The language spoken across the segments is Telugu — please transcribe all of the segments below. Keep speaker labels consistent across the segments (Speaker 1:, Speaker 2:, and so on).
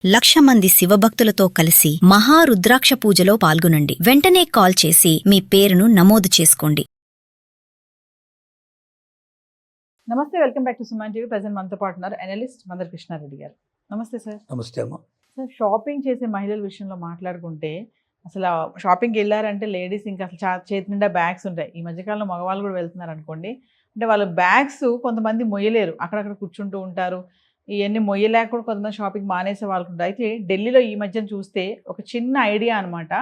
Speaker 1: 1,00,000 మంది శివభక్తులతో కలిసి మహారుద్రాక్ష పూజలో పాల్గొనండి. వెంటనే కాల్ చేసి మీ పేరును నమోదు చేసుకోండి.
Speaker 2: నమస్తే, welcome back to Suman TV. Present మనతో పాటు ఉన్నారు అనలిస్ట్ మందర్ కృష్ణారెడ్డి గారు. నమస్తే సార్.
Speaker 3: నమస్తే అమ్మ.
Speaker 2: సార్, షాపింగ్ చేసే మహిళల విషయంలో మాట్లాడుకుంటే అసలు షాపింగ్కి వెళ్ళారంటే లేడీస్ ఇంకా అసలు చేతి నిండా బ్యాగ్స్ ఉంటాయి. ఈ మధ్యకాలంలో మగవాళ్ళు కూడా వెళ్తున్నారు అనుకోండి. అంటే వాళ్ళ బ్యాగ్స్ కొంతమంది మొయ్యలేరు, అక్కడక్కడ కూర్చుంటూ ఉంటారు. ఇవన్నీ మొయ్యలేక కూడా కొంతమంది షాపింగ్ మానేసే వాళ్ళు ఉంటారు. అయితే ఢిల్లీలో ఈ మధ్యన చూస్తే ఒక చిన్న ఐడియా అనమాట.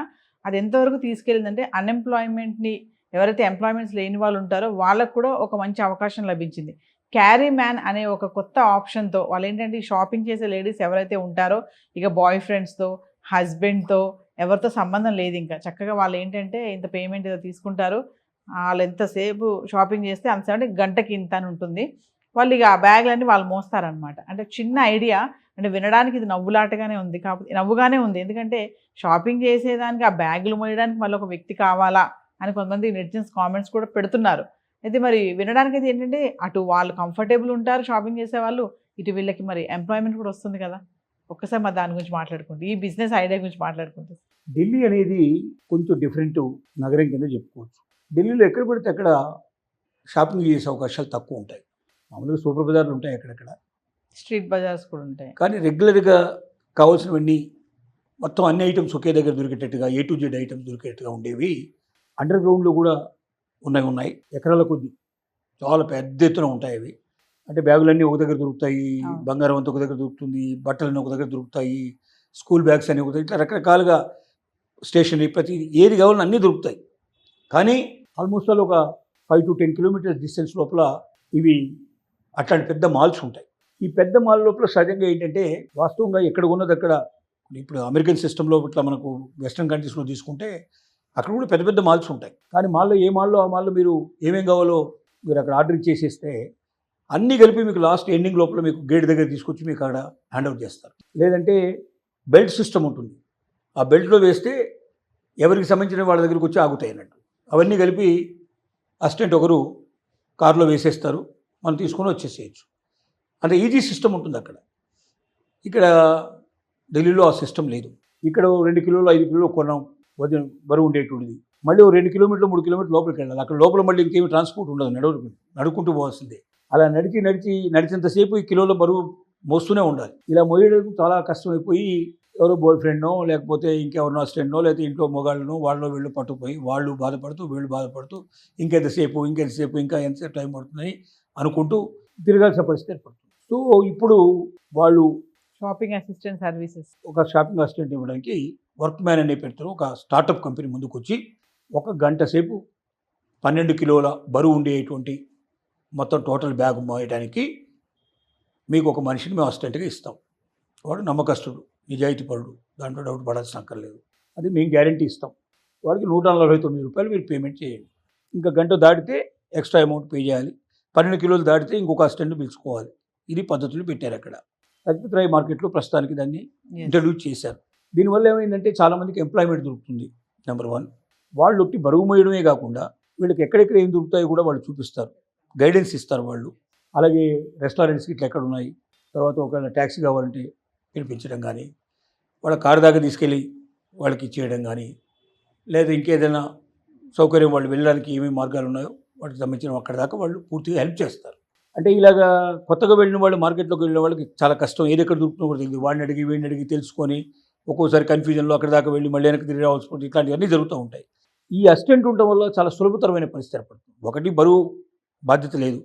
Speaker 2: అది ఎంతవరకు తీసుకెళ్ళిందంటే అన్ఎంప్లాయ్మెంట్ని, ఎవరైతే ఎంప్లాయ్మెంట్స్ లేని వాళ్ళు ఉంటారో వాళ్ళకు కూడా ఒక మంచి అవకాశం లభించింది. క్యారీ మ్యాన్ అనే ఒక కొత్త ఆప్షన్తో వాళ్ళు ఏంటంటే ఈ షాపింగ్ చేసే లేడీస్ ఎవరైతే ఉంటారో ఇక బాయ్ ఫ్రెండ్స్తో, హస్బెండ్తో ఎవరితో సంబంధం లేదు, ఇంకా చక్కగా వాళ్ళు ఏంటంటే ఇంత పేమెంట్ ఏదో తీసుకుంటారు, వాళ్ళు ఎంతసేపు షాపింగ్ చేస్తే అంతసేపు గంటకి ఇంత అని ఉంటుంది. వాళ్ళు ఇక ఆ బ్యాగ్లన్నీ వాళ్ళు మోస్తారనమాట. అంటే చిన్న ఐడియా, అంటే వినడానికి ఇది నవ్వులాటగానే ఉంది, కాకపోతే నవ్వుగానే ఉంది. ఎందుకంటే షాపింగ్ చేసేదానికి ఆ బ్యాగులు మోయడానికి మళ్ళీ ఒక వ్యక్తి కావాలా అని కొంతమంది నెటిజన్స్ కామెంట్స్ కూడా పెడుతున్నారు. అయితే మరి వినడానికి అయితే ఏంటంటే అటు వాళ్ళు కంఫర్టబుల్ ఉంటారు షాపింగ్ చేసే వాళ్ళు, ఇటు వీళ్ళకి మరి ఎంప్లాయ్మెంట్ కూడా వస్తుంది కదా. ఒక్కసారి మరి దాని గురించి మాట్లాడుకుంటే, ఈ బిజినెస్ ఐడియా గురించి మాట్లాడుకుంటే.
Speaker 3: ఢిల్లీ అనేది కొంచెం డిఫరెంట్ నగరం కింద చెప్పుకోవచ్చు. ఢిల్లీలో ఎక్కడ పడితే అక్కడ షాపింగ్ చేసే అవకాశాలు తక్కువ ఉంటాయి. మామూలుగా సూపర్ బజార్లు ఉంటాయి అక్కడక్కడ,
Speaker 2: స్ట్రీట్ బజార్స్ కూడా ఉంటాయి.
Speaker 3: కానీ రెగ్యులర్గా కావాల్సినవన్నీ మొత్తం అన్ని ఐటమ్స్ ఒకే దగ్గర దొరికేటట్టుగా A to Z ఐటమ్స్ దొరికేట్టుగా ఉండేవి అండర్ గ్రౌండ్లో కూడా ఉన్నాయి. ఎకరాల కొద్ది చాలా పెద్ద ఎత్తున ఉంటాయి అవి. అంటే బ్యాగులన్నీ ఒక దగ్గర దొరుకుతాయి, బంగారం అంతా ఒక దగ్గర దొరుకుతుంది, బట్టలన్నీ ఒక దగ్గర దొరుకుతాయి, స్కూల్ బ్యాగ్స్ అన్నీ ఒక, ఇట్లా రకరకాలుగా స్టేషనరీ ప్రతి ఏది కావాలని అన్నీ దొరుకుతాయి. కానీ ఆల్మోస్ట్ ఆల్ ఒక 5 to 10 కిలోమీటర్స్ డిస్టెన్స్ లోపల ఇవి అట్లాంటి పెద్ద మాల్స్ ఉంటాయి. ఈ పెద్ద మాల్ లోపల సహజంగా ఏంటంటే వాస్తవంగా ఎక్కడ ఉన్నది అక్కడ, ఇప్పుడు అమెరికన్ సిస్టంలో ఇట్లా మనకు వెస్ట్రన్ కంట్రీస్లో తీసుకుంటే అక్కడ కూడా పెద్ద పెద్ద మాల్స్ ఉంటాయి. కానీ మాల్లో ఏ మాల్లో ఆ మాల్లో మీరు ఏమేం కావాలో మీరు అక్కడ ఆర్డర్ ఇచ్చేసేస్తే అన్నీ కలిపి మీకు లాస్ట్ ఎండింగ్ లోపల మీకు గేట్ దగ్గర తీసుకొచ్చి మీకు అక్కడ హ్యాండ్ అవుట్ చేస్తారు. లేదంటే బెల్ట్ సిస్టమ్ ఉంటుంది, ఆ బెల్ట్లో వేస్తే ఎవరికి సంబంధించిన వాళ్ళ దగ్గరికి వచ్చి ఆగుతాయి అన్నట్టు. అవన్నీ కలిపి అసిస్టెంట్ ఒకరు కారులో వేసేస్తారు, మనం తీసుకొని వచ్చేసేయచ్చు. అంటే ఈజీ సిస్టమ్ ఉంటుంది అక్కడ. ఇక్కడ ఢిల్లీలో ఆ సిస్టమ్ లేదు. ఇక్కడ 2 కిలోలు 5 కిలోలు కొన్నాం వజన్ బరువు ఉండేటువంటిది, మళ్ళీ 2 కిలోమీటర్లు 3 కిలోమీటర్లు లోపలికి వెళ్ళాలి. అక్కడ లోపల మళ్ళీ ఇంకేమి ట్రాన్స్పోర్ట్ ఉండదు, నడుకుంటూ పోవాల్సిందే. అలా నడిచేంతసేపు ఈ కిలోల బరువు మోస్తూనే ఉండాలి. ఇలా మోయడం చాలా కష్టమైపోయి ఎవరో బాయ్ ఫ్రెండ్నో లేకపోతే ఇంకెవరినో అసిస్టెంట్నో లేకపోతే ఇంట్లో మొగాళ్ళనో వాళ్ళు వీళ్ళు పట్టుకుపోయి వాళ్ళు బాధపడుతూ వీళ్ళు బాధపడుతూ ఇంకెంతసేపు ఇంకా ఎంతసేపు టైం పడుతుందని అనుకుంటూ తిరగాల్సిన పరిస్థితి ఏర్పడుతుంది. సో ఇప్పుడు వాళ్ళు
Speaker 2: షాపింగ్ అసిస్టెంట్ సర్వీసెస్,
Speaker 3: ఒక షాపింగ్ అసిస్టెంట్ ఇవ్వడానికి వర్క్ మ్యాన్ అనే పెడతారు. ఒక స్టార్టప్ కంపెనీ ముందుకు వచ్చి 1 గంట సేపు 12 కిలోల బరువు ఉండేటువంటి మొత్తం టోటల్ బ్యాగ్ మోయడానికి మీకు ఒక మనిషిని మేము అసిస్టెంట్గా ఇస్తాం. వాడు నమ్మకస్తుడు, నిజాయితీపరుడు, దాంట్లో డౌట్ పడాల్సిన అక్కర్లేదు. అది మేము గ్యారంటీ ఇస్తాం. వాడికి 149 రూపాయలు మీరు పేమెంట్ చేయండి. ఇంకా గంట దాటితే ఎక్స్ట్రా అమౌంట్ పే చేయాలి. 12 కిలోలు దాటితే ఇంకొక అసిస్టెంట్ పిలుచుకోవాలి. ఇది పద్ధతులు పెట్టారు అక్కడ. అద్భుతరాయ్ మార్కెట్లో ప్రస్తుతానికి దాన్ని ఇంట్రడ్యూస్ చేశారు. దీనివల్ల ఏమైందంటే చాలామందికి ఎంప్లాయ్మెంట్ దొరుకుతుంది. నెంబర్ 1, వాళ్ళు ఒట్టి బరువు మోయడమే కాకుండా వీళ్ళకి ఎక్కడెక్కడ ఏం దొరుకుతాయో కూడా వాళ్ళు చూపిస్తారు, గైడెన్స్ ఇస్తారు వాళ్ళు. అలాగే రెస్టారెంట్స్కి ఇట్లా ఎక్కడ ఉన్నాయి, తర్వాత ఒకవేళ ట్యాక్సీ కావాలంటే పిలిపించడం కానీ, వాళ్ళ కారు దాకా తీసుకెళ్ళి వాళ్ళకి ఇచ్చేయడం కానీ, లేదా ఇంకేదైనా సౌకర్యం వాళ్ళు వెళ్ళడానికి ఏమేమి మార్గాలు ఉన్నాయో వాటికి సంబంధించిన అక్కడ దాకా వాళ్ళు పూర్తిగా హెల్ప్ చేస్తారు. అంటే ఇలాగా కొత్తగా వెళ్ళిన వాళ్ళు, మార్కెట్లోకి వెళ్ళిన వాళ్ళకి చాలా కష్టం, ఏది ఎక్కడ దొరుకుతుందో కూడా తెలియదు. వాడిని అడిగి వీడిని అడిగి తెలుసుకొని ఒక్కోసారి కన్ఫ్యూజన్లో అక్కడ దాకా వెళ్ళి మళ్ళీ వెనక్కి తిరిగి రావాల్సి ఉంటుంది. ఇట్లాంటివన్నీ జరుగుతూ ఉంటాయి. ఈ అసిస్టెంట్ ఉండటం వల్ల చాలా సులభతరమైన పరిస్థితి ఏర్పడుతుంది. ఒకటి, బరువు బాధ్యత లేదు,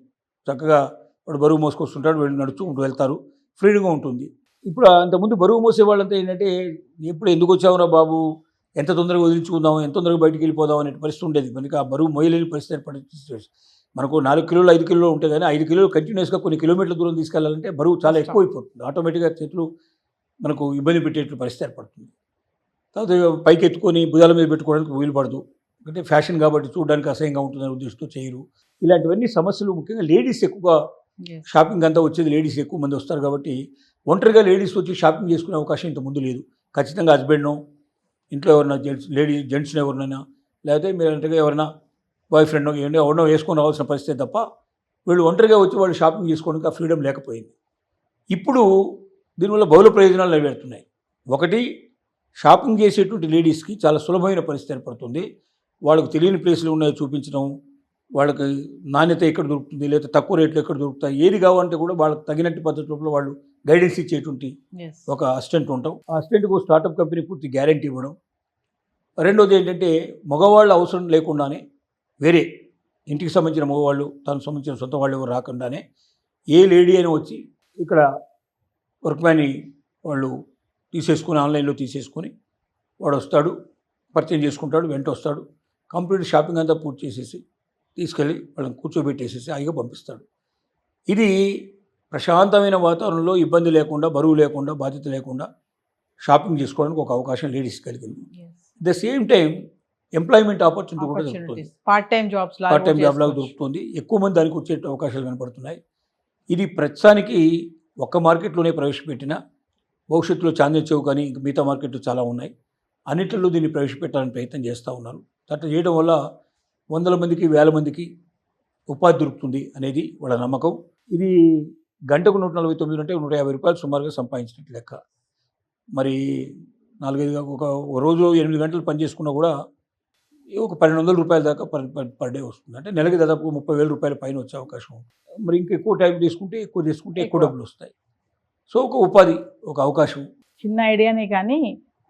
Speaker 3: చక్కగా వాడు బరువు మోసుకొస్తుంటాడు, వీళ్ళు నడుచుకుంటూ వెళ్తారు, ఫ్రీగా ఉంటుంది. ఇప్పుడు అంతకుముందు బరువు మోసే వాళ్ళంతా ఏంటంటే ఎప్పుడు ఎందుకు వచ్చావురా బాబు, ఎంత తొందరగా వదిలించుకుందాం, ఎంత తొందరగా బయటికి వెళ్ళిపోదాం అనే పరిస్థితి ఉండేది. మనకి ఆ బరువు మోయలేని పరిస్థితి ఏర్పడే సిచ్యువేషన్. మనకు 4 కిలోలు 5 కిలోలు ఉంటాయి, కానీ 5 కిలోలు కంటిన్యూస్గా కొన్ని కిలోమీటర్ల దూరం తీసుకెళ్లాలంటే బరువు చాలా ఎక్కువైపోతుంది. ఆటోమేటిక్గా చేతులు మనకు ఇబ్బంది పెట్టేటువంటి పరిస్థితి ఏర్పడుతుంది. తర్వాత పైకి ఎత్తుకొని భుజాల మీద పెట్టుకోవడానికి వీలు పడదు, అంటే ఫ్యాషన్ కాబట్టి చూడడానికి అసహ్యంగా ఉంటుందని ఉద్దేశంతో చేయరు. ఇలాంటివన్నీ సమస్యలు ముఖ్యంగా లేడీస్ ఎక్కువగా షాపింగ్ అంతా వచ్చేది, లేడీస్ ఎక్కువ మంది వస్తారు కాబట్టి ఒంటరిగా లేడీస్ వచ్చి షాపింగ్ చేసుకునే అవకాశం ఇంత ముందు లేదు. ఖచ్చితంగా హస్బెండ్నో, ఇంట్లో ఎవరైనా జెంట్స్ని ఎవరినైనా, లేకపోతే మీరు అంటే ఎవరైనా బాయ్ ఫ్రెండ్నో ఎవరినో వేసుకొని రావాల్సిన పరిస్థితి తప్ప వీళ్ళు ఒంటరిగా వచ్చి వాళ్ళు షాపింగ్ చేసుకోవడానికి ఆ ఫ్రీడమ్ లేకపోయింది. ఇప్పుడు దీనివల్ల బహుళ ప్రయోజనాలు నెరవేరుతున్నాయి. ఒకటి, షాపింగ్ చేసేటువంటి లేడీస్కి చాలా సులభమైన పరిస్థితి ఏర్పడుతుంది. వాళ్ళకు తెలియని ప్లేస్లు ఉన్నాయో చూపించడం, వాళ్ళకి నాణ్యత ఎక్కడ దొరుకుతుంది, లేదా తక్కువ రేట్లు ఎక్కడ దొరుకుతాయి, ఏది కావాలంటే కూడా వాళ్ళకి తగినట్టు పద్ధతిలో వాళ్ళు గైడెన్స్ ఇచ్చేటువంటి
Speaker 2: Yes.
Speaker 3: ఒక అసిస్టెంట్ ఉంటాం. ఆ అసిస్టెంట్కు స్టార్టప్ కంపెనీ పూర్తి గ్యారంటీ ఇవ్వడం. రెండోది ఏంటంటే, మగవాళ్ళ అవసరం లేకుండానే, వేరే ఇంటికి సంబంధించిన మగవాళ్ళు, తనకు సంబంధించిన సొంత వాళ్ళు ఎవరు రాకుండానే ఏ లేడీ అయినా వచ్చి ఇక్కడ వర్క్మ్యాన్ని వాళ్ళు తీసేసుకొని, ఆన్లైన్లో తీసేసుకొని వాడు వస్తాడు, పర్చేజ్ చేసుకుంటాడు, వెంట వస్తాడు, కంప్లీట్ షాపింగ్ అంతా పూర్తి చేసేసి తీసుకెళ్ళి వాళ్ళని కూర్చోబెట్టేసేసి హాయిగా పంపిస్తాడు. ఇది ప్రశాంతమైన వాతావరణంలో ఇబ్బంది లేకుండా, బరువు లేకుండా, బాధ్యత లేకుండా షాపింగ్ చేసుకోవడానికి ఒక అవకాశం లేడీస్ కలిగింది.
Speaker 2: Yes.
Speaker 3: The same time employment opportunity కూడా దొరుకుతుంది.
Speaker 2: Opportunities. Part time jobs లాగా
Speaker 3: పార్ట్ టైం
Speaker 2: కూడా
Speaker 3: జాబ్ లాగా
Speaker 2: చేసుకోవచ్చు.
Speaker 3: దొరుకుతుంది. ఎక్కువ మంది దానికి వచ్చే అవకాశాలు కనపడుతున్నాయి. ఇది ప్రస్తుతానికి ఒక్క మార్కెట్లోనే ప్రవేశపెట్టిన, భవిష్యత్తులో చాందిని చెవు కానీ ఇంక మిగతా మార్కెట్లు చాలా ఉన్నాయి. అన్నింటిలో దీన్ని ప్రవేశపెట్టాలని ప్రయత్నం చేస్తూ ఉన్నారు. అట్లా చేయడం వల్ల వందల మందికి, వేల మందికి ఉపాధి దొరుకుతుంది అనేది వాళ్ళ నమ్మకం. ఇది గంటకు 149 అంటే 150 రూపాయలు సుమారుగా సంపాదించినట్టు లెక్క. మరి 4-5 ఒక రోజు 8 గంటలు పని చేసుకున్నా కూడా ఒక 1,200 రూపాయల దాకా పర్ డే వస్తుంది. అంటే నెలకి దాదాపు 30,000 రూపాయల పైన వచ్చే అవకాశం ఉంది. మరి ఇంకా ఎక్కువ టైం తీసుకుంటే ఎక్కువ డబ్బులు వస్తాయి. సో ఒక ఉపాధి, ఒక అవకాశం.
Speaker 2: చిన్న ఐడియానే కానీ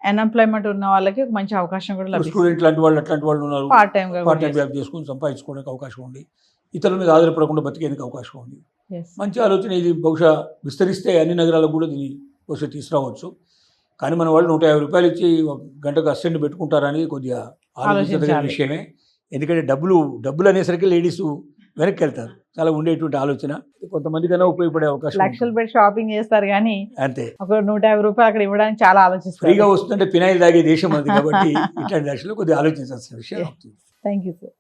Speaker 2: అన్ఎంప్లాయ్మెంట్ ఉన్న వాళ్ళకి ఒక మంచి అవకాశం కూడా లభిస్తుంది.
Speaker 3: స్టూడెంట్ లాంటి వాళ్ళు, అట్లాంటి వాళ్ళు ఉన్నారు.
Speaker 2: పార్ట్ టైం గా
Speaker 3: పార్ట్ టైం జాబ్ చేసుకుని సంపాదించుకోవడానికి అవకాశం ఉంది. ఇతరుల మీద ఆధారపడకుండా బతికేందుకు అవకాశం ఉంది. మంచి ఆలోచన ఇది. బహుశా విస్తరిస్తే అన్ని నగరాలకు కూడా దీన్ని బహుశా తీసుకురావచ్చు. కానీ మన వాళ్ళు 150 రూపాయలు ఇచ్చి ఒక గంటకు అసిస్టెంట్ పెట్టుకుంటారనేది కొద్దిగా ఆలోచించదగిన విషయమే. ఎందుకంటే డబ్బులు అనేసరికి లేడీస్ వెనక్కి వెళ్తారు. చాలా ఉండేటువంటి ఆలోచన. కొంతమంది కన్నా ఉపయోగపడే అవకాశం
Speaker 2: లక్షలు పెట్టి షాపింగ్ చేస్తారు కానీ
Speaker 3: అంతే.
Speaker 2: ఒక 150 రూపాయలు అక్కడ ఇవ్వడానికి చాలా ఆలోచిస్తారు.
Speaker 3: ఫ్రీగా వస్తుంటే పినాయిల్ తాగే దేశం అది కాబట్టి ఇట్లాంటి దశలో కొద్దిగా ఆలోచించాల్సిన విషయం అవుతుంది.
Speaker 2: Thank you sir.